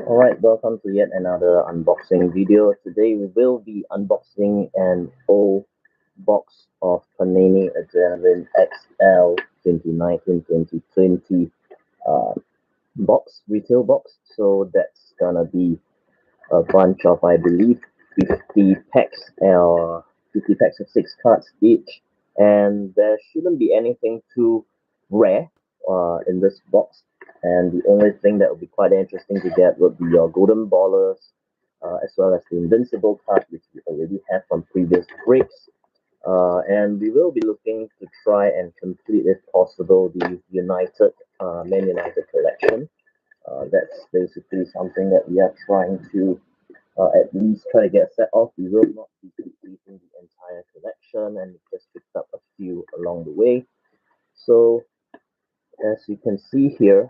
Alright, welcome to yet another unboxing video. Today we will be unboxing an old box of Panini Adrenalyn XL 2019-2020 uh, retail box. So that's gonna be a bunch of, I believe, 50 packs, 50 packs of 6 cards each. And there shouldn't be anything too rare in this box. And the only thing that would be quite interesting to get would be your golden ballers, as well as the invincible card, which we already have from previous breaks. And we will be looking to try and complete, if possible, the Man United collection. That's basically something that we are trying to at least try to get set off. We will not be completing the entire collection, and we just picked up a few along the way. So as you can see here,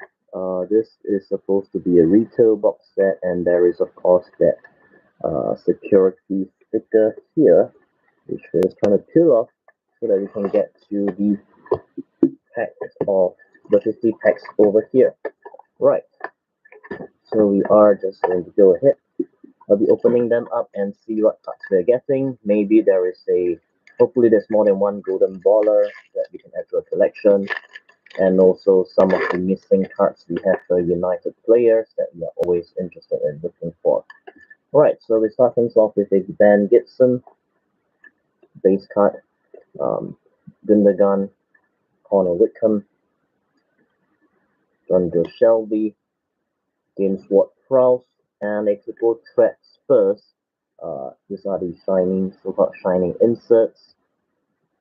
this is supposed to be a retail box set, and there is of course that security sticker here, which we're just trying to peel off so that we can get to the pack of the 50 packs over here. Right, so we are just going to go ahead. I'll be opening them up and see what cards we're getting. Maybe there is hopefully there's more than one golden baller that we can add to a collection. And also some of the missing cards we have for United players that we are always interested in looking for. Alright, so we start things off with a Ben Gibson base card, Gundogan, Connor Wickham, John Joe Shelby, James Ward-Prowse, and a triple threat Spurs. These are the so-called shining inserts.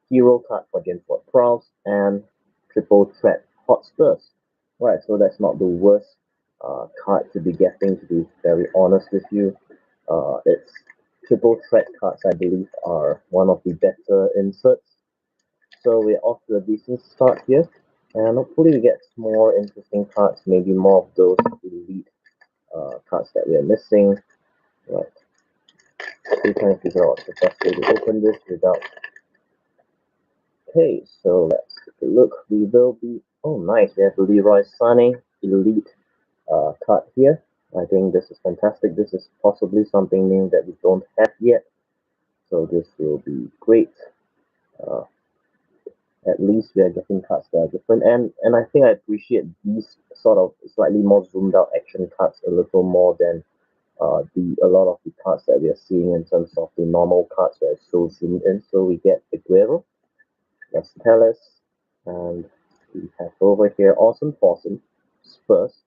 Hero card for James Ward-Prowse and triple threat Hotspurs. Right, so that's not the worst card to be getting, to be very honest with you. It's triple threat cards, I believe, are one of the better inserts. So we're off to a decent start here, and hopefully we get more interesting cards, maybe more of those elite cards that we are missing. Right, still trying to figure out the best way to open this without. Okay, so let's take a look. We will be. Oh, nice. We have Leroy Sané elite card here. I think this is fantastic. This is possibly something new that we don't have yet. So this will be great. Uh, at least we are getting cards that are different, and I think I appreciate these sort of slightly more zoomed out action cards a little more than the a lot of the cards that we are seeing in terms of the normal cards that are so zoomed in. So we get Aguero, Las Palace, and we have over here Awesome Fawsome, Spurs.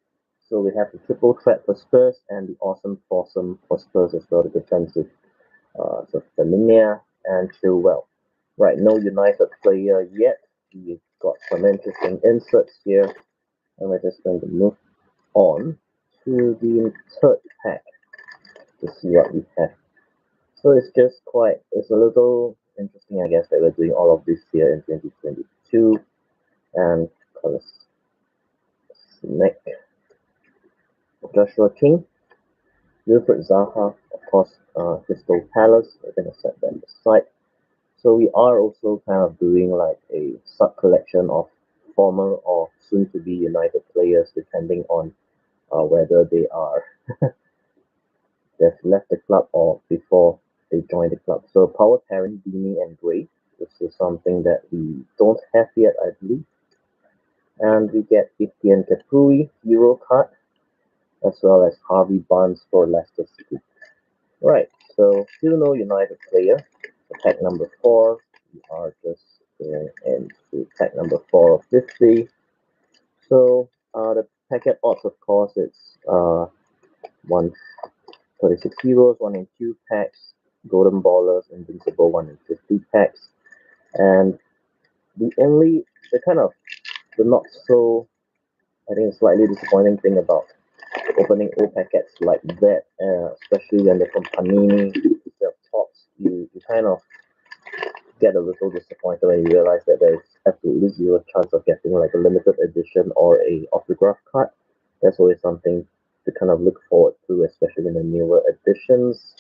So we have the triple threat for Spurs and the Awesome Fawsome for Spurs as well, the defensive. So Firmino and Chilwell. Right, no United player yet. We've got some interesting inserts here, and we're just going to move on to the third pack to see what we have. So it's a little interesting, I guess, that we're doing all of this here in 2022. And colors select Joshua King, Wilfred Zaha, of course, Crystal Palace. We're going to set them aside. So we are also kind of doing like a sub collection of former or soon to be United players, depending on whether they've left the club or before they joined the club. So power pairing Beanie and Gray. This is something that we don't have yet, I believe. And we get Etienne Capoue Hero card, as well as Harvey Barnes for Leicester City. Right, so still no United player. Pack number 4. We are just going into pack number 4 of 50. So the packet odds, of course, it's 136 euros, 1 in 2 packs, golden ballers, invincible 1 in 50 packs, and the kind of the not so, I think, slightly disappointing thing about opening old packets like that, especially when they're from Panini, they're tops, you kind of get a little disappointed when you realize that there's absolutely zero chance of getting like a limited edition or a autograph card. That's always something to kind of look forward to, especially in the newer editions.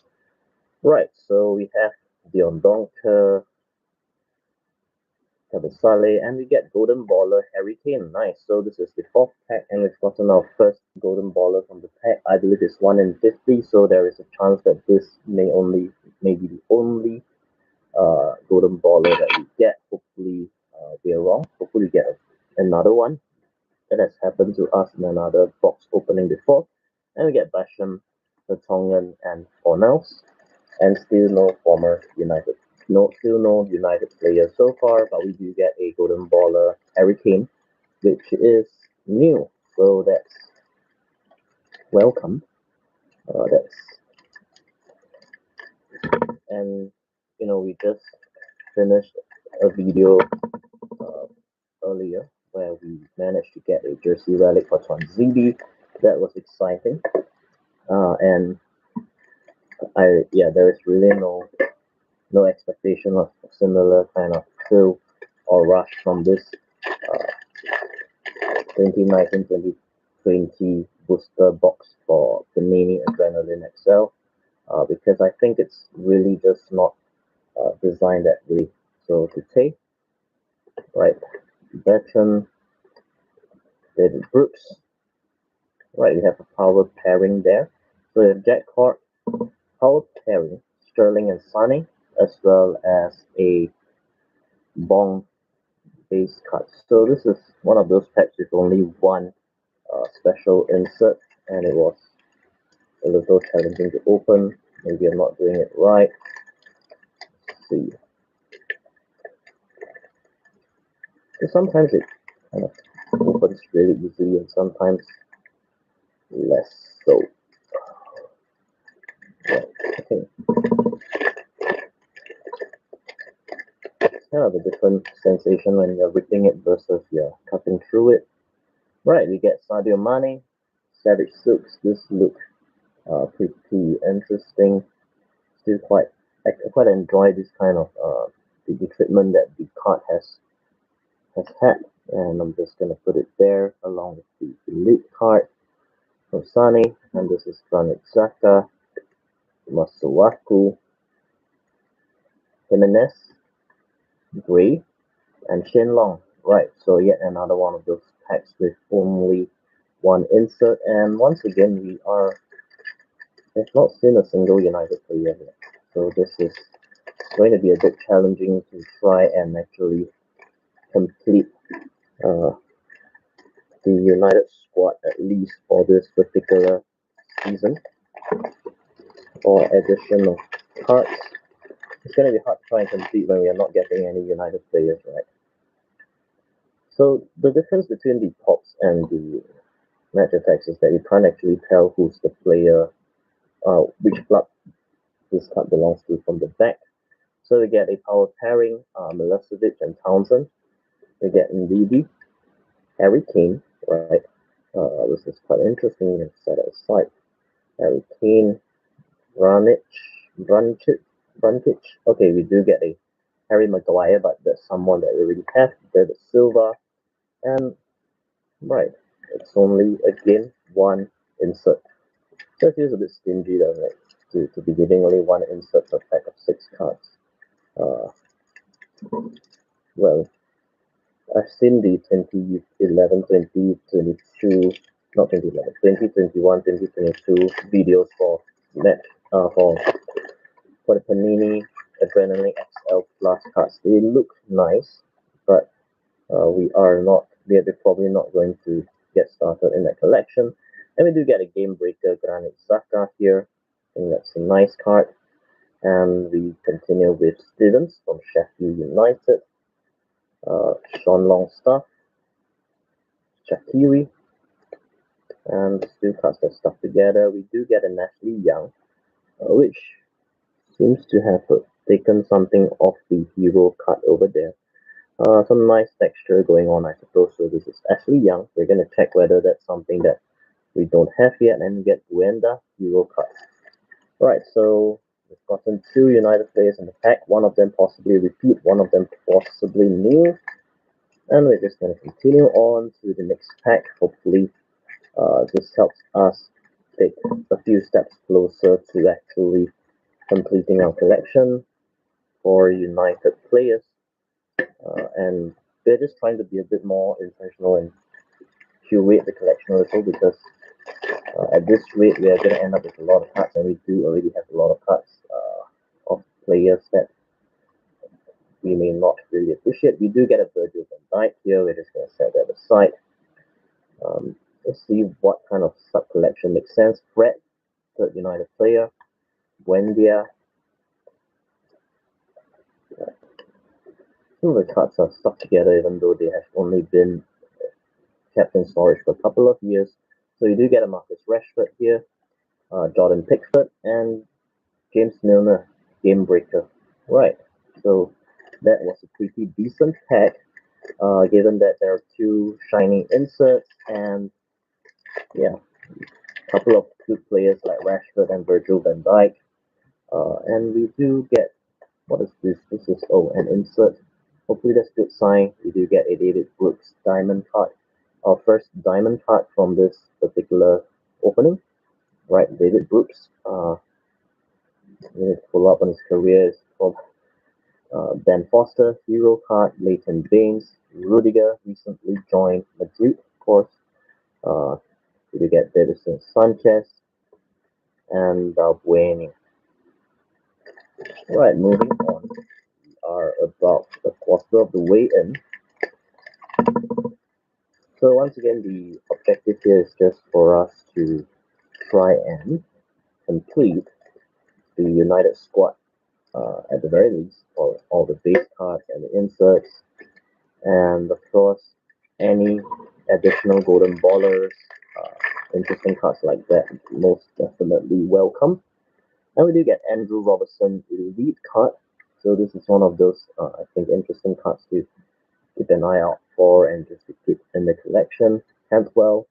Right, so we have Dion Donker, Kabasale, and we get Golden Baller Harry Kane. Nice. So this is the fourth pack, and we've gotten our first Golden Baller from the pack. I believe it's 1 in 50, so there is a chance that this may be the only Golden Baller that we get. Hopefully, we are wrong. Hopefully, we get another one. That has happened to us in another box opening before. And we get Basham, Vertonghen, and Fornals, and still no former United. No, still no United players so far, but we do get a Golden Baller Harry Kane, which is new. So that's welcome. That's and we just finished a video uh, earlier where we managed to get a jersey relic for Twanzidi. That was exciting. And there is really no expectation of a similar kind of thrill or rush from this uh, 2019-2020 booster box for Panini Adrenalyn XL, because I think it's really just not designed that way. So to say, right, Bertrand, David Brooks, right, we have a power pairing there. So we have Jack Clark, power pairing, Sterling and Sonny, as well as a Bong base cut. So this is one of those packs with only one special insert, and it was a little challenging to open. Maybe I'm not doing it right. Let's see. So sometimes it kind of opens really easily, and sometimes less so. Right. Okay. It's kind of a different sensation when you're ripping it versus you're cutting through it. Right, we get Sadio Mane, Savage Silks. This looks pretty interesting. Still I quite enjoy this kind of the treatment that the card has had, and I'm just gonna put it there along with the elite card from Sane, and this is Granit Xhaka, Masuaku, Jimenez, Gray, and Shenlong. Right, so yet another one of those packs with only one insert, and once again have not seen a single United player here. So this is going to be a bit challenging to try and actually complete uh, the United squad at least for this particular season or edition of cards. It's going to be hard to try and complete when we are not getting any United players, right? So the difference between the pops and the match attacks is that you can't actually tell who's the player, which club this card belongs to from the back. So we get a power pairing, Milosevic and Townsend. We get Ndidi, Harry Kane, right? This is quite interesting. Let's set it aside. Harry Kane, Branic, Brunchit, Brunkic. Okay, we do get a Harry Maguire, but that's someone that we already have. David Silva, and right, it's only again one insert. So it feels a bit stingy, doesn't it? To be giving only one insert per pack of 6 cards. Uh, well, I've seen the 2011, 2022, not 2011, 2021, 2022 videos for net for the Panini Adrenaline XL Plus cards. They look nice, but they're probably not going to get started in that collection. And we do get a Game Breaker Granit Xhaka here. I think that's a nice card. And we continue with Stevens from Sheffield United, Sean Longstaff, Shaqiri, and still cards that stuck together. We do get a Ashley Young, which seems to have taken something off the hero card over there. Some nice texture going on, I suppose. So this is Ashley Young. We're going to check whether that's something that we don't have yet, and we get Buenda hero card. Right, so we've gotten 2 United players in the pack. One of them possibly repeat, one of them possibly new. And we're just going to continue on to the next pack. Hopefully, this helps us take a few steps closer to actually completing our collection for United players. And we're just trying to be a bit more intentional and curate the collection a little because at this rate we are going to end up with a lot of cards, and we do already have a lot of cards of players that we may not really appreciate. We do get a Virgil van Dijk here. We're just going to set that aside. Let's see what kind of sub collection makes sense. Fred, third United player. Wendia. Some of the cards are stuck together even though they have only been kept in storage for a couple of years. So you do get a Marcus Rashford here, Jordan Pickford, and James Milner, Game Breaker. Right, so that was a pretty decent pack, given that there are two shiny inserts and, yeah, a couple of good players like Rashford and Virgil van Dijk. And we do get, what is this? This is, oh, an insert. Hopefully that's a good sign. We do get a David Brooks diamond card. Our first diamond card from this particular opening. Right, David Brooks. We need to follow up on his career. It's from Ben Foster, hero card, Leighton Baines, Rudiger recently joined Madrid, of course. We do get Davidson Sanchez and Balbuena. Right, moving on. We are about a quarter of the way in. So once again, the objective here is just for us to try and complete the United squad at the very least, for all the base cards and the inserts, and of course, any additional golden ballers, interesting cards like that, most definitely welcome. And we do get Andrew Robertson elite card, so this is one of those I think interesting cards to keep an eye out for and just to keep in the collection. Cantwell,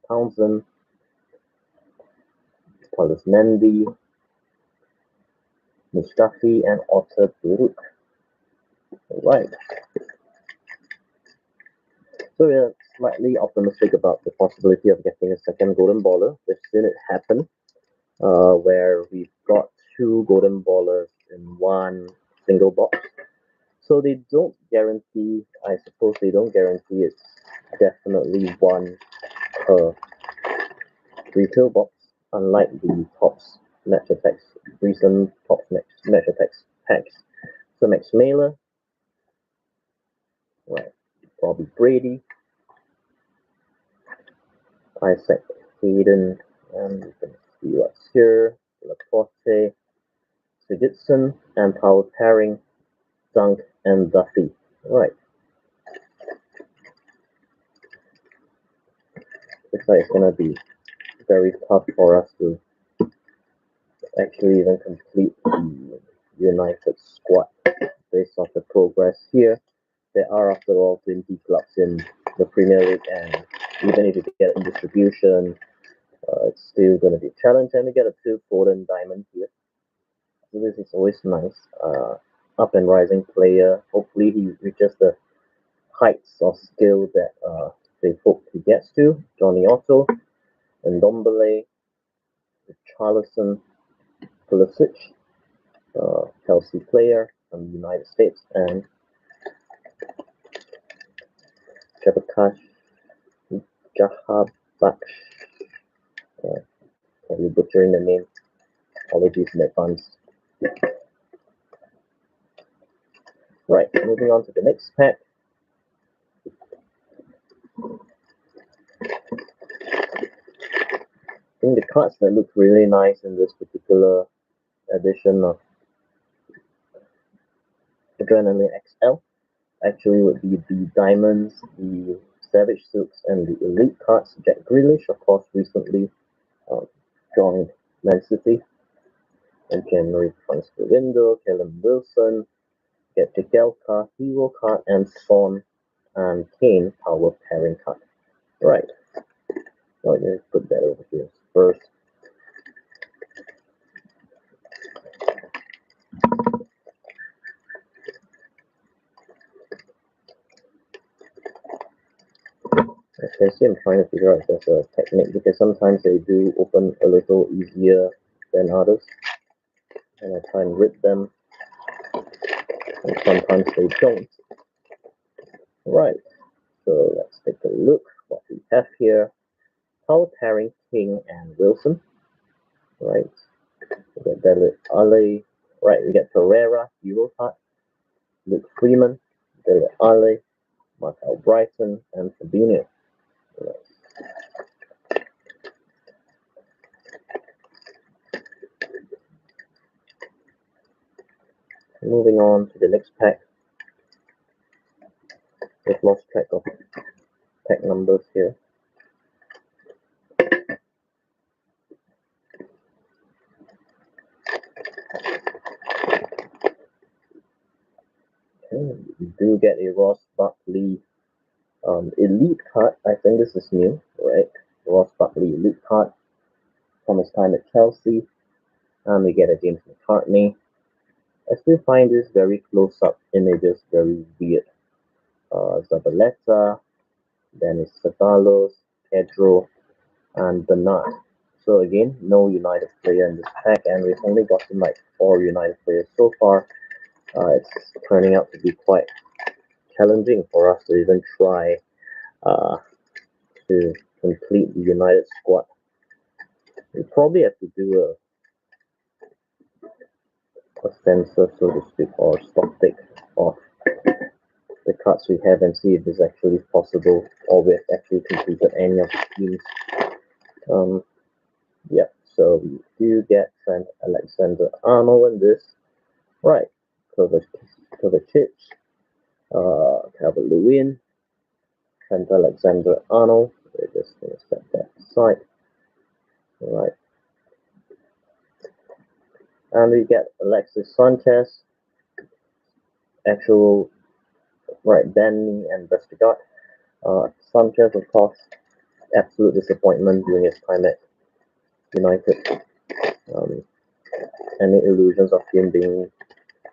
Townsend, Paulus Mendy, Mustafi, and Otter Buruk. Right. So we're slightly optimistic about the possibility of getting a second golden baller. We've seen it happen, where we've got two golden ballers in one single box. So they don't guarantee, I suppose they don't guarantee it's definitely one per retail box, unlike the Topps Match Attacks, recent Topps Match Attacks packs. So Max Mailer, right, Bobby Brady, Isaac Hayden, and you can see what's here, Laporte, Sigurdsson, and power pairing, Dunk and Duffy. Right. Looks like it's gonna be very tough for us to actually even complete the United squad based off the progress here. There are, after all, 20 clubs in the Premier League, and even if you get in distribution, it's still going to be a challenge. And we get a Phil Foden diamond here. So this is always nice. Up and rising player. Hopefully he reaches the heights of skill that they hope he gets to. Johnny Otto, and Ndombele, Charlison, Pulisic, Chelsea player from the United States, and Jabakash Jahabak. Probably butchering the name. Apologies in advance. Right, moving on to the next pack. I think the cards that look really nice in this particular edition of Adrenalyn XL actually would be the Diamonds, the Savage Silks, and the Elite cards. Jack Grealish, of course, recently joined Man City. And January transfer window, Callum Wilson, get Jagielka, Hero card, and Son and Kane power pairing card. Right. So let's put that over here first. Actually, I'm trying to figure out if there's a technique because sometimes they do open a little easier than others. And I try and rip them, and sometimes they don't. Right, so let's take a look what we have here. Paul Herring, King, and Wilson. Right, we get Dele Alli. Right, we get Pereira, Euro card. Luke Freeman, Dele Alli, Markel Brighton, and Fabinho. Right. Moving on to the next pack. We've lost track of pack numbers here. Okay, we do get a Ross Barkley elite card. I think this is new, right? Ross Barkley elite card from his time at Chelsea. And we get a James McCartney. I still find this very close-up images very weird. Zabaleta, Dennis Ceballos, Pedro, and Bernard. So again, no United player in this pack, and we've only gotten like 4 United players so far. It's turning out to be quite challenging for us to even try uh, to complete the United squad. We probably have to do a sensor, so to speak, or stock take of the cards we have and see if it's actually possible or we've actually completed any of the teams. Um, yeah, so we do get Trent Alexander-Arnold in this. Right, Kovacic, Calvert-Lewin, Trent Alexander-Arnold. We're just going to set that aside. Right, and we get Alexis Sanchez, actual, right, Danny and Vestergaard. Sanchez, of course, absolute disappointment during his time at United. Um, any illusions of him being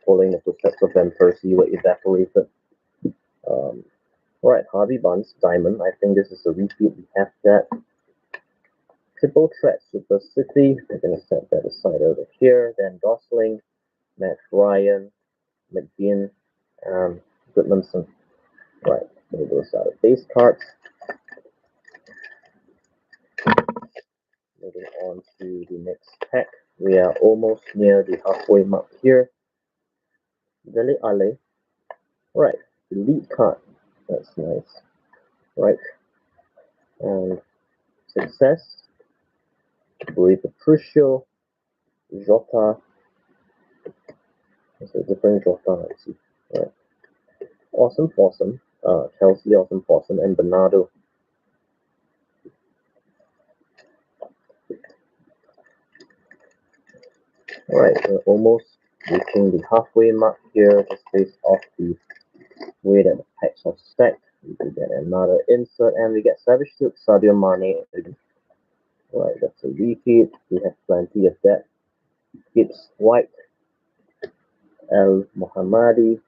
following the footsteps of Van Persie were evaporated. Um, right, Harvey Barnes, Diamond. I think this is a repeat. We have that. Triple threat, Super City. We're going to set that aside over here. Then Gosling, Matt Ryan, McGinn, and Goodmanson. Right, so those are the base cards. Moving on to the next pack. We are almost near the halfway mark here. Dele Alli. Right, elite card. That's nice. Right, and success. Rui Patricio, Jota. It's a different Jota, let's see. Right. Awesome Fawsome. Chelsea Awesome Fawsome and Bernardo. Alright, we're almost reaching the halfway mark here, just based off the way that the packs are stacked. We can get another insert and we get Savage Silk, Sadio Mane again. Right, that's a repeat. We have plenty of that. Gibbs White, El Mohammadi,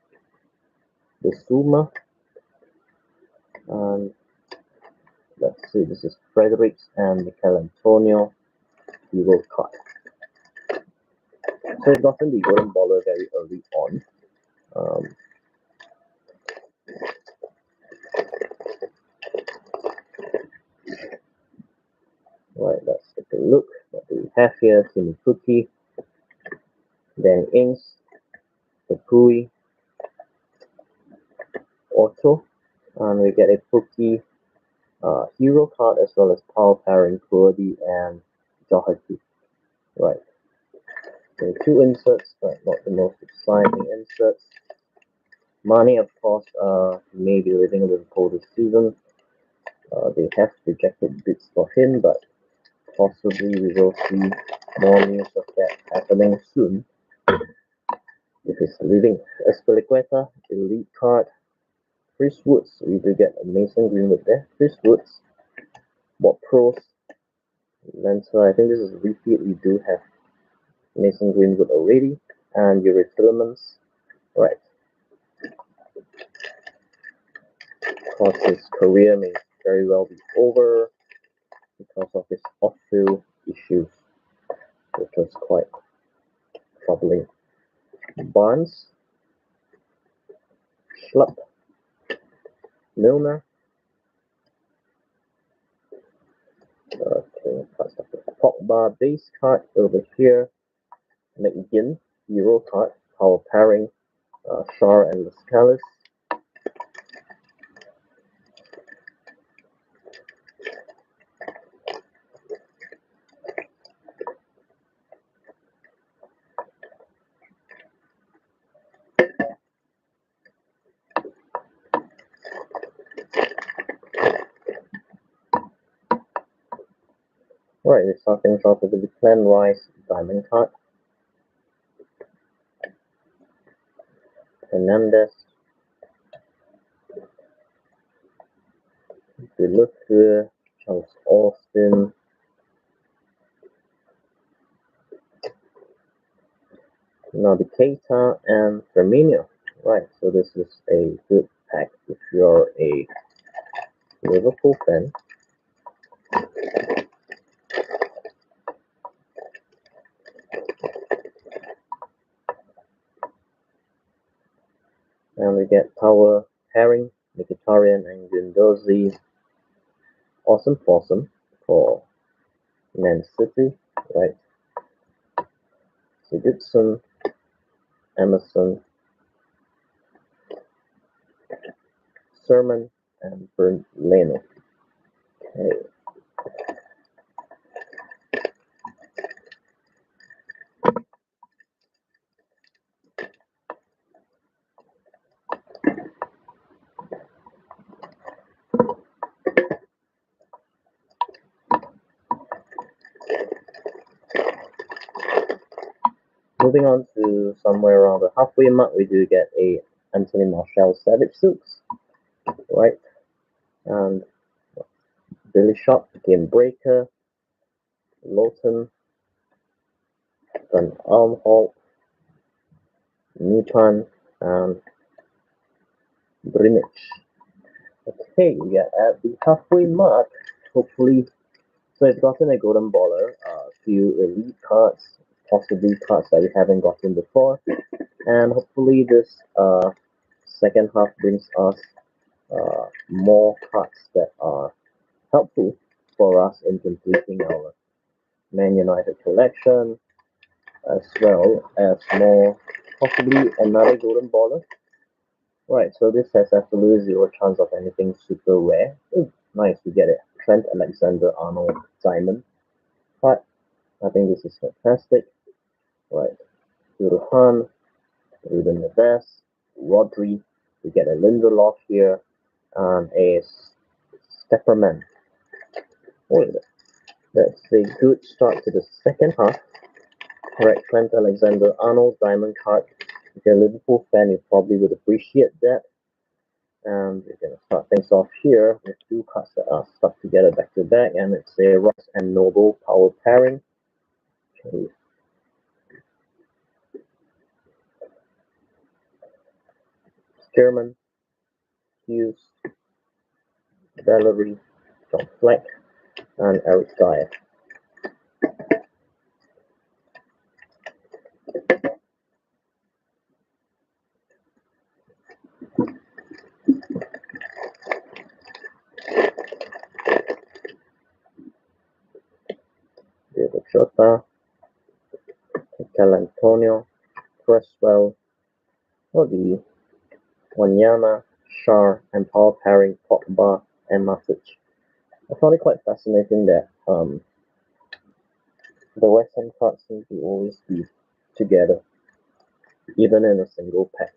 Bissouma, and let's see, this is Fredericks and Michael Antonio, Euro card. So we've gotten the Golden Baller very early on. Um, right, let's take a look. What do we have here? Timmy Cookie, Dan Ings, Takui, Otto, and we get a Pookie hero card as well as Paul Parent, Kurdi, and Doherty. Right. So 2 inserts, but not the most exciting inserts. Mane, of course, may be living a little cold this season. They have rejected bids for him, but possibly we will see more news of that happening soon. If he's leaving. Espeliqueta, elite card. Chris Woods, we do get a Mason Greenwood there. Chris Woods, Bob Pros, Lancer. I think this is a repeat. We do have Mason Greenwood already, and Yuri Tillemans. Right. Of course, his career may very well be over because of his off-field issues, which was quite troubling. Barnes, Schlupp, Milner. Okay, Pogba base card over here. McGinn, Euro card, power pairing, Shar and Lascelles. Alright, we start things off with the Declan Rice diamond card. Hernandez. If we look here, Charles Austin. Naby Keita and Firmino. Right, so this is a good pack if you're a Liverpool fan. And we get power pairing, Mkhitaryan and Guendouzi. Awesome foursome for Man City, right? Sigurdsson, Emerson, Sermon, and Bernd Leno. Okay. Moving on to somewhere around the halfway mark, we do get a Anthony Martial Savage Suits, right? And Billy Shot, Game Breaker, Lawton, Van Armholt, Nipan, and Brimich. Okay, we are at the halfway mark. Hopefully, so I've gotten a golden baller, a few elite cards, possibly cards that we haven't gotten before, and hopefully this second half brings us more cards that are helpful for us in completing our Man United collection, as well as more, possibly another golden baller. Right, so this has absolutely zero chance of anything super rare. Ooh, nice, we get it. Trent Alexander-Arnold Diamond. But I think this is fantastic. Right, Duruhan, Ruben Neves, Rodri. We get a Lindelof here, and a Stepperman. Wait, that's a good start to the second half. Correct, Trent Alexander-Arnold Diamond card. If you're a Liverpool fan, you probably would appreciate that. And we're going to start things off here with two cards that are stuck together back to back, and it's a Rice and Noble power pairing. Okay. German, Hughes, Valerie, John Fleck, and Eric Dyer. Diego Jota, Mikel Antonio, Cresswell, Odi, Wanyama, Shar, and power pairing Pogba and Matic. I found it quite fascinating that the West Ham cards seem to always be together, even in a single pack.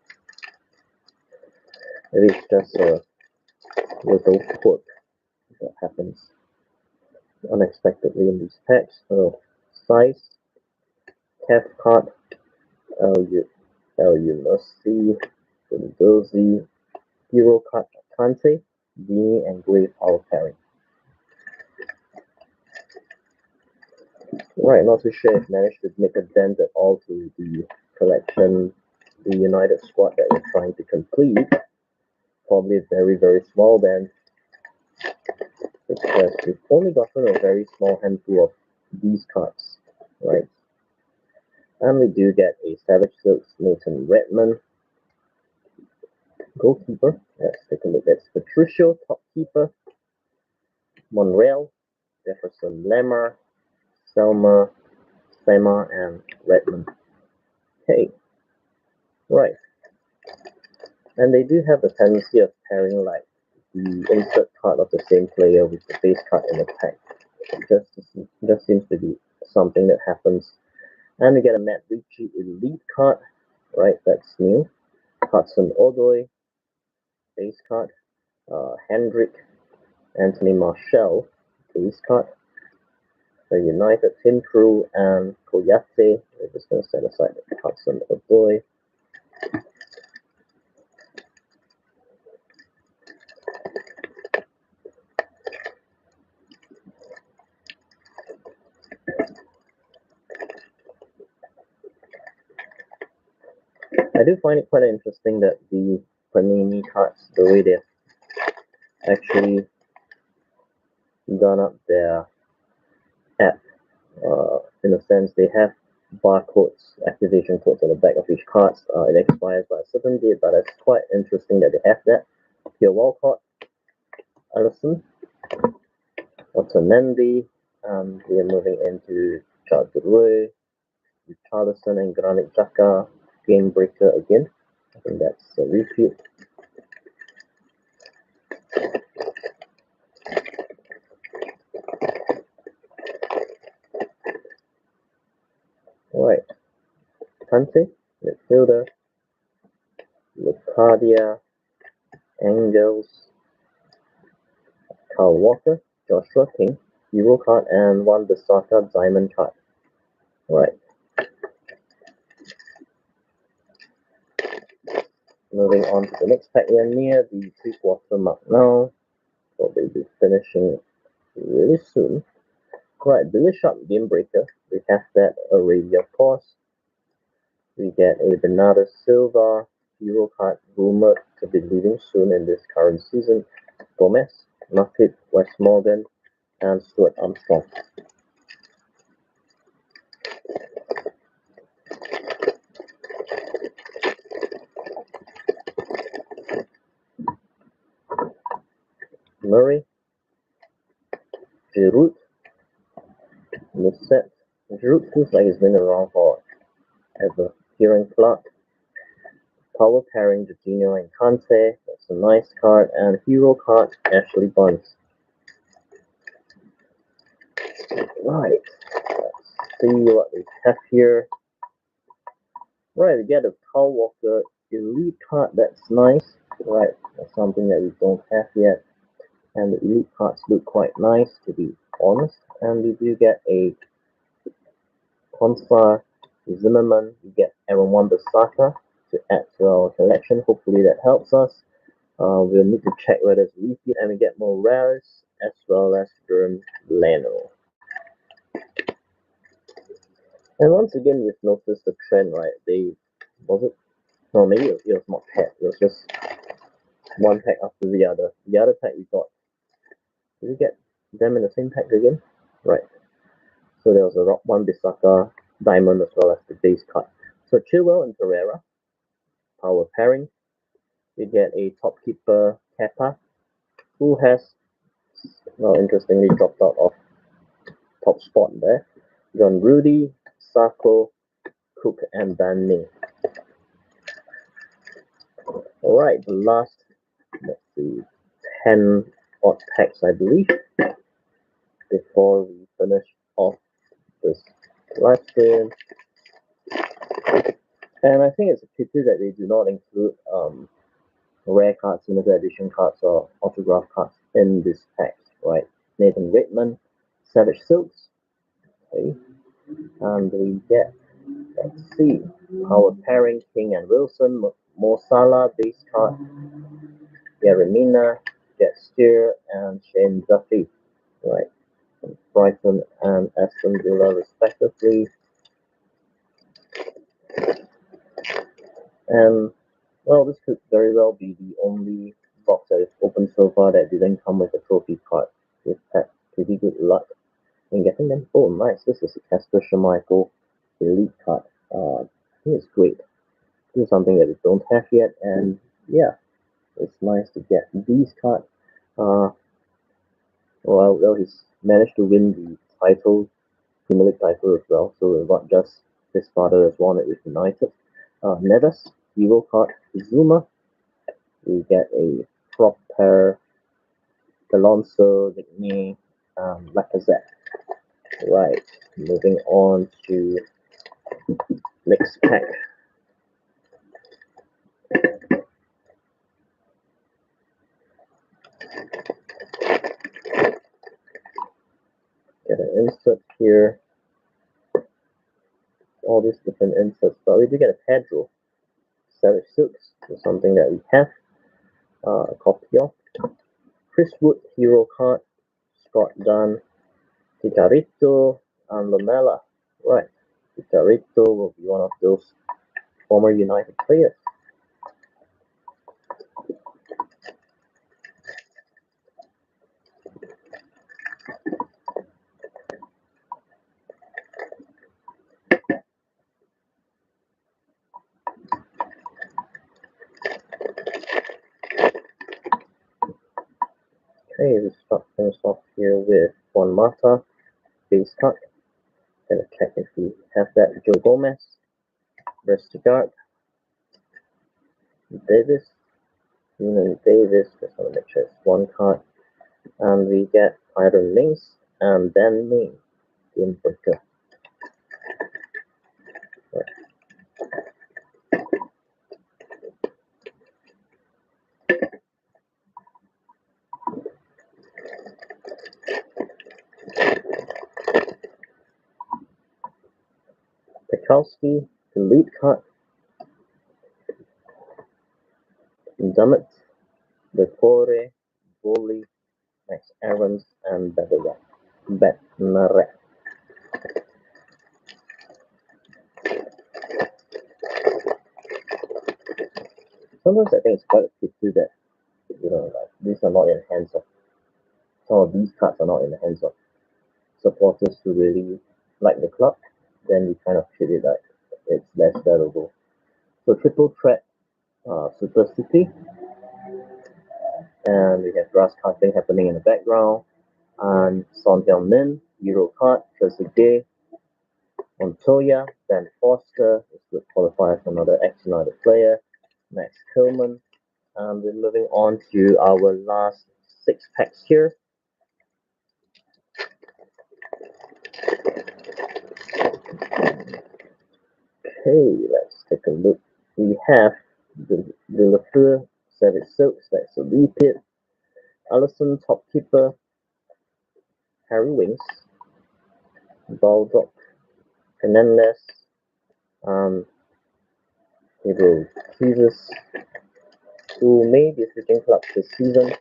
It is just a little quirk that happens unexpectedly in these packs. So, size, Kev card, El Yunusi, Dozy, Hero card, Kante, Dini, and Gray power pairing. Right, not too sure if managed to make a dent at all to the collection, the United squad that we're trying to complete. Probably a very, very small dent, because we've only gotten a very small handful of these cards, right? And we do get a Savage Silks Nathan Redmond, goalkeeper, Let's take a look. That's Patricio, top keeper, Monreal, Jefferson Lemmer, Selma, Sema, and Redmond. Okay, right. And they do have the tendency of pairing like the insert card of the same player with the base card in the pack. It just seems to be something that happens. And we get a Matt Ritchie Elite card, right? That's new. Hudson Odoi, base card. Hendrick, Anthony Marshall, base card. The United Team Crew and Koyate. We're just going to set aside Hudson Odoi. I do find it quite interesting that the Panini cards, the way they've actually done up their app, in a sense, they have barcodes, activation codes on the back of each card. It expires by a certain date, but it's quite interesting that they have that. Pierre Walcott, Allison, Otamendi, and we are moving into Charles Roy, Richarlison, and Granit Xhaka, Game Breaker again. I think that's a repeat. Alright, Kante, midfielder, Lucadia, Angels, Kyle Walker, Joshua King, Hero card, and one Bissaka Diamond card. Right. Moving on to the next pack, we are near the 3/4 mark now. Probably be finishing really soon. Right, Billy Sharp Game Breaker. We have that Arabia Force. We get a Bernardo Silva Hero card rumored to be leaving soon in this current season. Gomez, Matip, Wes Morgan, and Stuart Armstrong. Murray, Giroud, Musset. Giroud feels like he's been around forever. Kieran Clark, power pairing Jorginho and Kante. That's a nice card. And hero card Ashley Barnes. Right. Let's see what we have here. Right, we get a Kyle Walker Elite card. That's nice. Right, that's something that we don't have yet. And the Elite cards look quite nice, to be honest. And we do get a Konsa Zimmerman. We get Aaron Wan-Bissaka to add to our collection. Hopefully that helps us. We'll need to check whether it's repeat, and we get more rares as well as Durham Leno. And once again, we've noticed the trend, right? Was it? No, maybe it was not pack. It was just one pack after the other. The other pack we got. Did we get them in the same pack again? Right. So there was a Rock Wan-Bissaka Diamond as well as the base card. So Chilwell and Pereira, power pairing. We get a top keeper Kepa, who has, well, interestingly dropped out of top spot there. John Rudy, Sako, Cook, and Danny. Alright, the last, let's see, 10 odd packs, I believe, before we finish off this live stream. And I think it's a pity that they do not include rare cards, limited edition cards, or autograph cards in this pack, right? Nathan Redmond, Savage Silks, okay, and we get, let's see, power pairing King and Wilson, Mo Salah base card, Yeremina, Jet Steer, and Shane Duffy, right? From Brighton and Aston Villa respectively. And well, this could very well be the only box that is opened so far that didn't come with a trophy card. We've had pretty good luck in getting them. Oh, nice. This is a Casper Schmeichel Elite card. I think it's great. This is something that we don't have yet, and yeah, It's nice to get these cards. Uh, well, he's managed to win the title, Premier League title as well. So not just his father has won it with United. Neves, Hero card, Zuma. We get a proper Alonso, Digny, Lacazette. Right, moving on to next pack. Get an insert here. All these different inserts, but we do get a Pedro. Savage Silks is something that we have. A copy of. Chris Wood, Hero card. Scott Dunn, Chicharito, and Lamela. Right, Chicharito will be one of those former United players. Okay, we start things off here with Juan Mata, base card. Gonna check if we have that. Joe Gomez, Vestergaard, Davis, Newman Davis. Just want to make sure it's one card. And we get Iron Links and Ben Main, Game Breaker. Right. Pekowski, the lead card. Dummett, Decore, Bowley, Max Evans, and Bednaret. Sometimes I think it's quite a pity that like these are not in the hands of some of these cards are not in the hands of supporters who really like the club. Then we kind of treat it like it's less valuable. So triple threat, Super City, and we have grass cutting happening in the background. And Son Heung-min, Euro card, Trezeguet, Montoya, Ben Foster, this would qualify as another ex-United player, Max Tillman, and we're moving on to our last 6 packs here. Okay, let's take a look. We have the Lafleur, Savage Silks, that's a repeat. Allison, Top Keeper, Harry Winks, Baldock, Hernandez, Hebrew Jesus, who may be switching clubs this season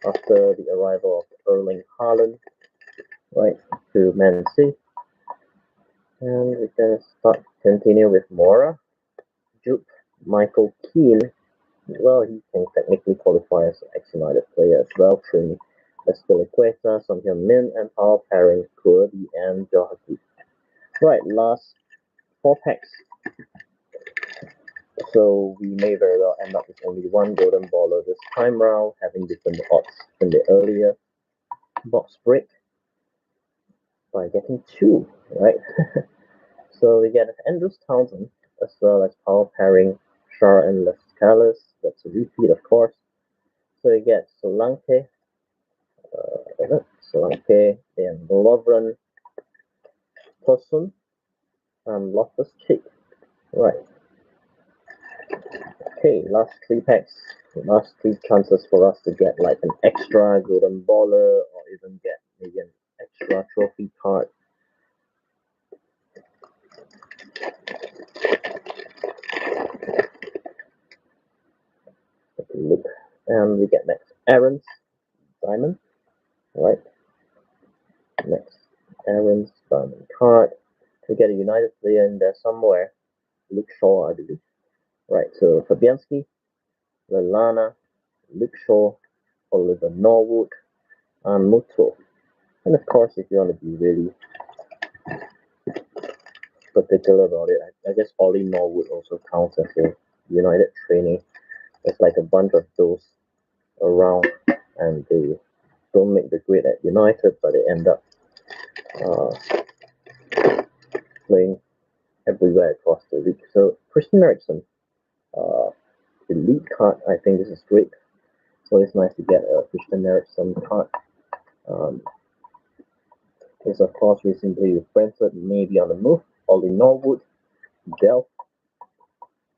after the arrival of Erling Haaland, right, to Man City. And we can continue with Mora, Jupe, Michael Keane. Well, he can technically qualify as an ex-United player as well. Trini, Espilicueta, Son Heung-min, and power pairing Kurdi and Doherty. Right, last 4 packs. So we may very well end up with only one golden baller this time round, having different odds in the earlier box break by getting 2, right? So we get Andrews Townsend as well as power pairing Shar and Lascalas. That's a repeat, of course. So we get Solanke, and Lovren, Tosun, and Loftus Cheek. Right. Okay, last 3 packs. Last 3 chances for us to get like an extra golden baller or even get maybe an extra trophy card. Take a look. And we get next Aaron's Diamond. Right. Next Aaron's Diamond card. We get a United player in there somewhere. Luke Shaw, I believe. Right, so Fabianski, Lallana, Luke Shaw, Oliver Norwood, and Muto. And of course, if you want to be really particular about it, I guess Ollie Norwood also counts as a United trainee. There's like a bunch of those around, and they don't make the grade at United, but they end up uh, playing everywhere across the league. So Christian Eriksen, uh, elite card. I think this is great. So it's nice to get a Christian Eriksen card. Um, he's of course recently with Brentford, maybe on the move. Ollie Norwood, Delph,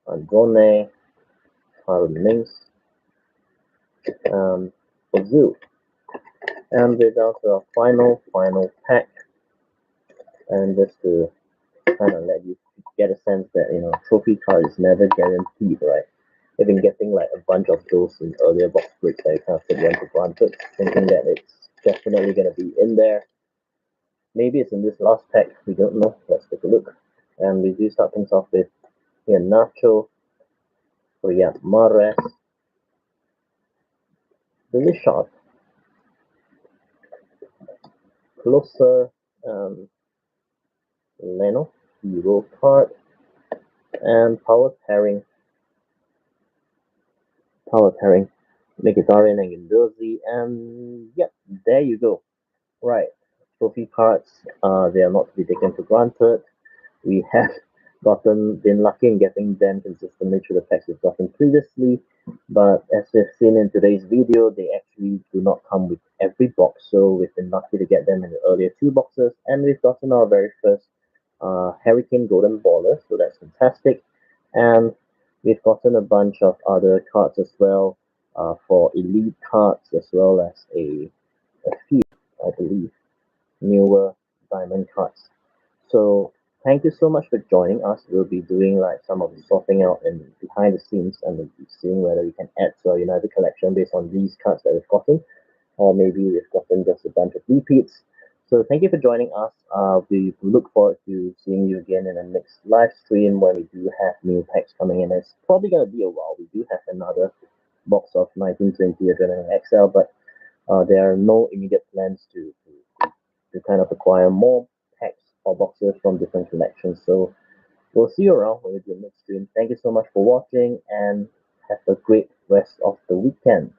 Androne, Harold Mings, Ozil. And we're down to our final pack. And just to kind of let you get a sense that, trophy card is never guaranteed, right? I've been getting like a bunch of those in earlier box breaks. I kind of took them for granted, thinking that it's definitely going to be in there. Maybe it's in this last pack. We don't know. Let's take a look. And we do start things off with here Nacho, Riyad Mahrez, really sharp, closer, Leno, Hero card, and power pairing, Mkhitaryan and Guendouzi, and yep, there you go. Right, trophy cards, they are not to be taken for granted. We have been lucky in getting them consistently through the packs we've gotten previously, but as we've seen in today's video, they actually do not come with every box, so we've been lucky to get them in the earlier two boxes, and we've gotten our very first Hurricane Golden Baller, so that's fantastic, and we've gotten a bunch of other cards as well, for elite cards as well as a few, I believe, newer diamond cards. So thank you so much for joining us. We'll be doing like some of the sorting out and behind the scenes, and we'll be seeing whether we can add to our United collection based on these cards that we've gotten, or maybe we've gotten just a bunch of repeats. So thank you for joining us. We look forward to seeing you again in the next live stream when we do have new packs coming in. It's probably gonna be a while. We do have another box of 1920 Adrenalyn XL, but there are no immediate plans to kind of acquire more packs or boxes from different collections. So we'll see you around when we do the next stream. Thank you so much for watching and have a great rest of the weekend.